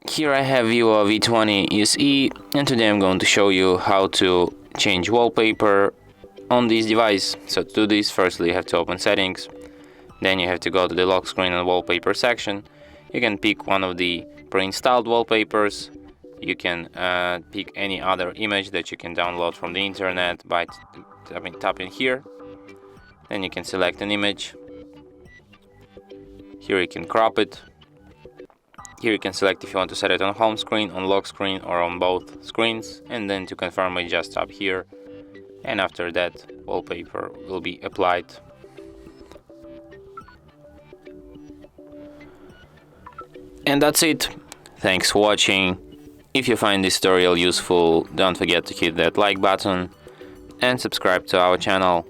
Here I have VIVO V20 SE, and today I'm going to show you how to change wallpaper on this device. So to do this, firstly you have to open settings, then you have to go to the lock screen and wallpaper section. You can pick one of the pre-installed wallpapers. You can pick any other image that you can download from the internet by tapping here. Then you can select an image. Here you can crop it. Here you can select if you want to set it on home screen, on lock screen, or on both screens. And then to confirm it, just tap here. And after that, wallpaper will be applied. And that's it. Thanks for watching. If you find this tutorial useful, don't forget to hit that like button and subscribe to our channel.